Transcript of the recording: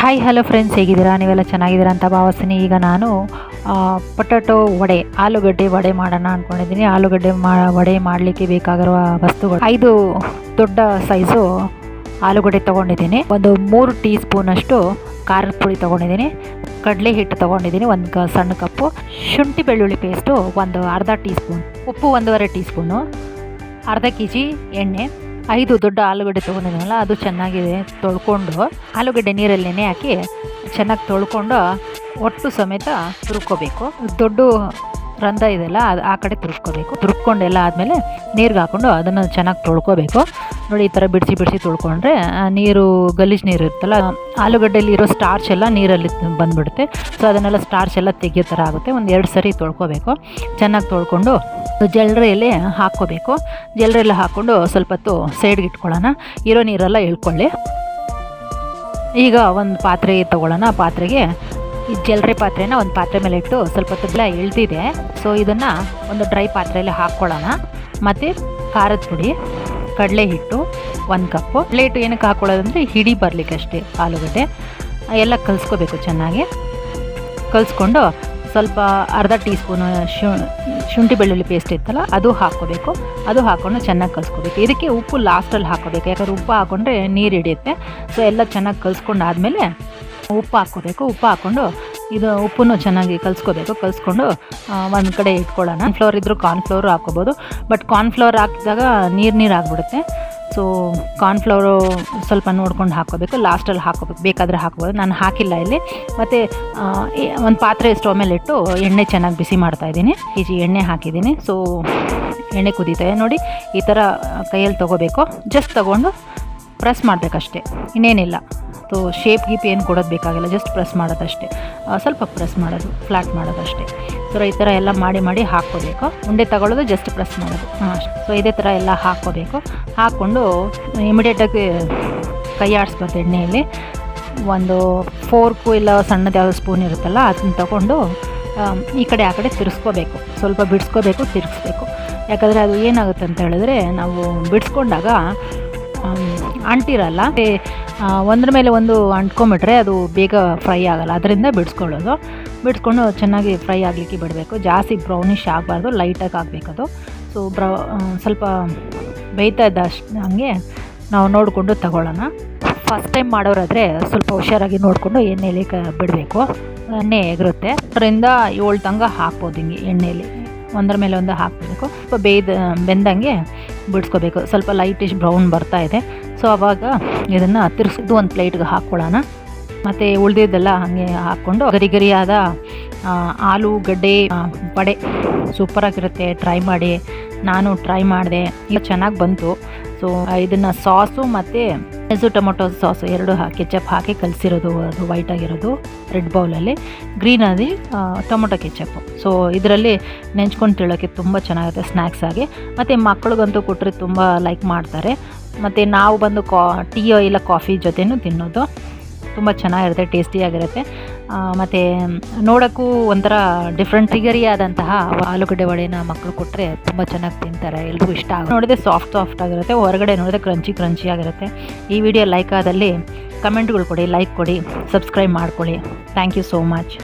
Hi hello friends, ಹೇಗಿದ್ದೀರಾ? ನೀವೆಲ್ಲ ಚೆನ್ನಾಗಿದ್ದೀರಾ ಅಂತ ಭಾವಿಸ್ತೀನಿ. ಈಗ ನಾನು ಪೊಟ್ಯಾಟೊ ವಡೆ, ಆಲೂಗಡ್ಡೆ ವಡೆ ಮಾಡೋಣ ಅಂದ್ಕೊಂಡಿದ್ದೀನಿ. ಆಲೂಗಡ್ಡೆ ವಡೆ ಮಾಡಲಿಕ್ಕೆ ಬೇಕಾಗಿರುವ ವಸ್ತುಗಳು 5 ದೊಡ್ಡ ಸೈಜು ಆಲೂಗಡ್ಡೆ ತೊಗೊಂಡಿದ್ದೀನಿ. ಒಂದು 3 ಟೀ ಸ್ಪೂನಷ್ಟು ಖಾರದ ಪುಡಿ ತೊಗೊಂಡಿದ್ದೀನಿ. ಕಡಲೆ ಹಿಟ್ಟು ತೊಗೊಂಡಿದ್ದೀನಿ, ಒಂದು ಸಣ್ಣ ಕಪ್ಪು. ಶುಂಠಿ ಬೆಳ್ಳುಳ್ಳಿ ಪೇಸ್ಟು ಒಂದು ಅರ್ಧ ಟೀ ಸ್ಪೂನ್. ಉಪ್ಪು 1.5 ಟೀ ಸ್ಪೂನು. ಅರ್ಧ kg ಎಣ್ಣೆ. 5 ದೊಡ್ಡ ಆಲೂಗಡ್ಡೆ ತೊಗೊಂಡಿದ್ದೀನಲ್ಲ, ಅದು ಚೆನ್ನಾಗಿದೆ ತೊಳ್ಕೊಂಡು ಆಲೂಗಡ್ಡೆ ನೀರಲ್ಲಿ ನೆನೆ ಹಾಕಿ ಚೆನ್ನಾಗಿ ತೊಳ್ಕೊಂಡು ಒಟ್ಟು ಸಮೇತ ತುರ್ಕೋಬೇಕು. ದೊಡ್ಡ ರಂಧ್ರ ಇದೆಲ್ಲ ಅದು ಆ ಕಡೆ ತುರ್ಕೊಂಡು ಎಲ್ಲ ಆದಮೇಲೆ ನೀರಿಗೆ ಹಾಕ್ಕೊಂಡು ಅದನ್ನು ಚೆನ್ನಾಗಿ ತೊಳ್ಕೊಬೇಕು. ನೋಡಿ, ಈ ಥರ ಬಿಡಿಸಿ ತೊಳ್ಕೊಂಡ್ರೆ ನೀರು ಗಲೀಜು ನೀರು ಇರುತ್ತಲ್ಲ, ಆಲೂಗಡ್ಡೆಯಲ್ಲಿ ಇರೋ ಸ್ಟಾರ್ಚ್ ಎಲ್ಲ ನೀರಲ್ಲಿ ಬಂದುಬಿಡುತ್ತೆ. ಸೊ ಅದನ್ನೆಲ್ಲ ಸ್ಟಾರ್ಚ್ ಎಲ್ಲ ತೆಗಿಯೋ ಥರ ಆಗುತ್ತೆ. ಒಂದು 2 ಸರಿ ತೊಳ್ಕೊಬೇಕು. ಚೆನ್ನಾಗಿ ತೊಳ್ಕೊಂಡು ಜಲ್ರೆಯಲ್ಲಿ ಹಾಕ್ಕೋಬೇಕು. ಜಲ್ರೆಲ್ಲ ಹಾಕ್ಕೊಂಡು ಸ್ವಲ್ಪ ಹೊತ್ತು ಸೈಡ್ಗೆ ಇಟ್ಕೊಳ್ಳೋಣ. ಇರೋ ನೀರೆಲ್ಲ ಇಳ್ಕೊಳ್ಳಿ. ಈಗ ಒಂದು ಪಾತ್ರೆ ತೊಗೊಳ್ಳೋಣ. ಪಾತ್ರೆಗೆ ಈ ಜಲ್ರೆ ಪಾತ್ರೆನ ಒಂದು ಪಾತ್ರೆ ಮೇಲೆ ಇಟ್ಟು ಸ್ವಲ್ಪ ಹೊತ್ತು ಇಳ್ದಿದೆ. ಸೊ ಇದನ್ನು ಒಂದು ಡ್ರೈ ಪಾತ್ರೆಯಲ್ಲಿ ಹಾಕ್ಕೊಳ್ಳೋಣ. ಮತ್ತು ಖಾರದ ಪುಡಿ, ಕಡಲೆ ಹಿಟ್ಟು 1 ಕಪ್ಪು. ಕಡಲೆ ಹಿಟ್ಟು ಏನಕ್ಕೆ ಹಾಕ್ಕೊಳ್ಳೋದಂದರೆ ಹಿಡಿ ಬರಲಿಕ್ಕೆ ಅಷ್ಟೇ. ಆಲೂಗಡ್ಡೆ ಎಲ್ಲ ಕಲಿಸ್ಕೋಬೇಕು. ಚೆನ್ನಾಗಿ ಕಲಿಸ್ಕೊಂಡು ಸ್ವಲ್ಪ ಅರ್ಧ ಟೀ ಸ್ಪೂನು ಶುಂಠಿ ಬೆಳ್ಳುಳ್ಳಿ ಪೇಸ್ಟ್ ಇತ್ತಲ್ಲ, ಅದು ಹಾಕ್ಕೋಬೇಕು. ಅದು ಹಾಕ್ಕೊಂಡು ಚೆನ್ನಾಗಿ ಕಲಿಸ್ಕೋಬೇಕು. ಇದಕ್ಕೆ ಉಪ್ಪು ಲಾಸ್ಟಲ್ಲಿ ಹಾಕ್ಕೋಬೇಕು, ಯಾಕಂದರೆ ಉಪ್ಪು ಹಾಕ್ಕೊಂಡ್ರೆ ನೀರು ಹಿಡಿಯುತ್ತೆ. ಸೊ ಎಲ್ಲ ಚೆನ್ನಾಗಿ ಕಲಿಸ್ಕೊಂಡು ಆದಮೇಲೆ ಉಪ್ಪು ಹಾಕ್ಕೋಬೇಕು. ಉಪ್ಪು ಹಾಕ್ಕೊಂಡು ಇದು ಉಪ್ಪನ್ನು ಚೆನ್ನಾಗಿ ಕಲಿಸ್ಕೊಂಡು ಒಂದು ಕಡೆ ಇಟ್ಕೊಳ್ಳೋಣ. ಕಾರ್ನ್ಫ್ಲವರ್ ಇದ್ದರೂ ಕಾರ್ನ್ಫ್ಲವರು ಹಾಕ್ಕೋಬೋದು, ಬಟ್ ಕಾರ್ನ್ಫ್ಲವರ್ ಹಾಕಿದಾಗ ನೀರು ಆಗಿಬಿಡುತ್ತೆ. ಸೊ ಕಾರ್ನ್ಫ್ಲವರು ಸ್ವಲ್ಪ ನೋಡ್ಕೊಂಡು ಹಾಕ್ಕೋಬೇಕು. ಲಾಸ್ಟಲ್ಲಿ ಹಾಕ್ಕೋಬೇಕು, ಬೇಕಾದರೆ ಹಾಕ್ಬೋದು. ನಾನು ಹಾಕಿಲ್ಲ ಇಲ್ಲಿ. ಮತ್ತು ಒಂದು ಪಾತ್ರೆ ಸ್ಟವ್ ಮೇಲೆ ಇಟ್ಟು ಎಣ್ಣೆ ಚೆನ್ನಾಗಿ ಬಿಸಿ ಮಾಡ್ತಾಯಿದ್ದೀನಿ. kg ಎಣ್ಣೆ ಹಾಕಿದ್ದೀನಿ. ಸೊ ಎಣ್ಣೆ ಕುದೀತಾಯಿದೆ ನೋಡಿ. ಈ ಥರ ಕೈಯಲ್ಲಿ ತೊಗೋಬೇಕು. ಜಸ್ಟ್ ತೊಗೊಂಡು ಪ್ರೆಸ್ ಮಾಡಬೇಕಷ್ಟೇ, ಇನ್ನೇನಿಲ್ಲ. ಸೊ ಶೇಪ್ ಗೀಪ್ ಏನು ಕೊಡೋದು ಬೇಕಾಗಿಲ್ಲ, ಜಸ್ಟ್ ಪ್ರೆಸ್ ಮಾಡೋದಷ್ಟೇ. ಸ್ವಲ್ಪ ಪ್ರೆಸ್ ಮಾಡೋದು, ಫ್ಲ್ಯಾಟ್ ಮಾಡೋದಷ್ಟೇ. ಸೊ ಈ ಥರ ಎಲ್ಲ ಮಾಡಿ ಹಾಕ್ಕೋಬೇಕು. ಉಂಡೆ ತಗೊಳ್ಳೋದು, ಜಸ್ಟ್ ಪ್ರೆಸ್ ಮಾಡೋದು. ಸೊ ಇದೇ ಥರ ಎಲ್ಲ ಹಾಕ್ಕೋಬೇಕು. ಹಾಕ್ಕೊಂಡು ಇಮಿಡಿಯೇಟಾಗಿ ಕೈ ಆಡಿಸ್ಬಾರ್ದು ಎಣ್ಣೆಯಲ್ಲಿ. ಒಂದು ಫೋರ್ಕು ಇಲ್ಲ ಸಣ್ಣದು ಯಾವುದೋ ಸ್ಪೂನ್ ಇರುತ್ತಲ್ಲ, ಅದನ್ನ ತಗೊಂಡು ಈ ಕಡೆ ಆ ಕಡೆ ತಿರ್ಸ್ಕೋಬೇಕು. ಸ್ವಲ್ಪ ಬಿಡಿಸ್ಕೋಬೇಕು, ತಿರ್ಗಿಸ್ಬೇಕು. ಯಾಕಂದರೆ ಅದು ಏನಾಗುತ್ತೆ ಅಂತ ಹೇಳಿದ್ರೆ, ನಾವು ಬಿಡಿಸ್ಕೊಂಡಾಗ ಅಂಟಿರಲ್ಲ. ಒಂದ್ರ ಮೇಲೆ ಒಂದು ಅಂಟ್ಕೊಂಬಿಟ್ರೆ ಅದು ಬೇಗ ಫ್ರೈ ಆಗೋಲ್ಲ. ಅದರಿಂದ ಬಿಡಿಸ್ಕೊಂಡು ಚೆನ್ನಾಗಿ ಫ್ರೈ ಆಗಲಿಕ್ಕೆ ಬಿಡಬೇಕು. ಜಾಸ್ತಿ ಬ್ರೌನಿಷ್ ಆಗಬಾರ್ದು, ಲೈಟಾಗಿ ಆಗಬೇಕದು. ಸೊ ಸ್ವಲ್ಪ ಬೇಯ್ತಾ ಇದ್ದಷ್ಟು ಹಂಗೆ ನಾವು ನೋಡಿಕೊಂಡು ತಗೊಳ್ಳೋಣ. ಫಸ್ಟ್ ಟೈಮ್ ಮಾಡೋರಾದರೆ ಸ್ವಲ್ಪ ಹುಷಾರಾಗಿ ನೋಡಿಕೊಂಡು ಎಣ್ಣೆಯಲ್ಲಿ ಬಿಡಬೇಕು. ಎಣ್ಣೆ ಎಗರುತ್ತೆ. ಅದರಿಂದ 7 ತನಕ ಹಾಕ್ಬೋದು. ಹಿಂಗೆ ಎಣ್ಣೆಯಲ್ಲಿ ಒಂದರ ಮೇಲೆ ಒಂದು ಹಾಕಬೇಕು. ಸ್ವಲ್ಪ ಬೆಂದಂಗೆ ಬಿಡಿಸ್ಕೋಬೇಕು. ಸ್ವಲ್ಪ ಲೈಟಿಶ್ ಬ್ರೌನ್ ಬರ್ತಾ ಇದೆ. ಸೊ ಆವಾಗ ಇದನ್ನು ತಿರ್ಸಿದ್ದು ಒಂದು ಪ್ಲೇಟ್ಗೆ ಹಾಕ್ಕೊಳ್ಳೋಣ. ಮತ್ತು ಉಳಿದಿದ್ದೆಲ್ಲ ಹಾಗೆ ಹಾಕ್ಕೊಂಡು ಗರಿಗರಿಯಾದ ಆಲೂಗಡ್ಡೆ ವಡೆ ಸೂಪರಾಗಿರುತ್ತೆ. ಟ್ರೈ ಮಾಡಿ. ನಾನು ಟ್ರೈ ಮಾಡಿದೆ, ಈಗ ಚೆನ್ನಾಗಿ ಬಂತು. ಸೊ ಇದನ್ನು ಸಾಸು ಮತ್ತು ಟೊಮೊಟೊ ಸಾಸು 2 ಕೆಚಪ್ ಹಾಕಿ ಕಲಿಸಿರೋದು, ಅದು ವೈಟ್ ಆಗಿರೋದು ರೆಡ್ ಬೌಲಲ್ಲಿ, ಗ್ರೀನಲ್ಲಿ ಟೊಮೊಟೊ ಕೆಚಪ್ಪು. ಸೊ ಇದರಲ್ಲಿ ನೆಂಚ್ಕೊಂಡು ತಿಳೋಕ್ಕೆ ತುಂಬ ಚೆನ್ನಾಗುತ್ತೆ ಸ್ನ್ಯಾಕ್ಸ್ ಆಗಿ. ಮತ್ತು ಮಕ್ಕಳಿಗಂತೂ ಕೊಟ್ಟರೆ ತುಂಬ ಲೈಕ್ ಮಾಡ್ತಾರೆ. ಮತ್ತು ನಾವು ಬಂದು ಟೀ ಇಲ್ಲ ಕಾಫಿ ಜೊತೆನೂ ತಿನ್ನೋದು. ತುಂಬ ಚೆನ್ನಾಗಿರುತ್ತೆ, ಟೇಸ್ಟಿಯಾಗಿರುತ್ತೆ. ಮತ್ತು ನೋಡೋಕ್ಕೂ ಒಂಥರ ಡಿಫ್ರೆಂಟ್ ಆದಂತಹ ಆಲೂಗಡ್ಡೆ ವಡೆನ ಮಕ್ಕಳು ಕೊಟ್ಟರೆ ತುಂಬ ಚೆನ್ನಾಗಿ ತಿಂತಾರೆ. ಎಲ್ರಿಗೂ ಇಷ್ಟ ಆಗುತ್ತೆ. ನೋಡಿದ್ರೆ ಸಾಫ್ಟ್ ಆಗಿರುತ್ತೆ, ಹೊರಗಡೆ ನೋಡಿದ್ರೆ ಕ್ರಂಚಿ ಆಗಿರುತ್ತೆ. ಈ ವಿಡಿಯೋ ಲೈಕ್ ಆದಲ್ಲಿ ಕಮೆಂಟ್ಗಳು ಕೊಡಿ, ಲೈಕ್ ಕೊಡಿ, ಸಬ್ಸ್ಕ್ರೈಬ್ ಮಾಡ್ಕೊಳ್ಳಿ. Thank you so much.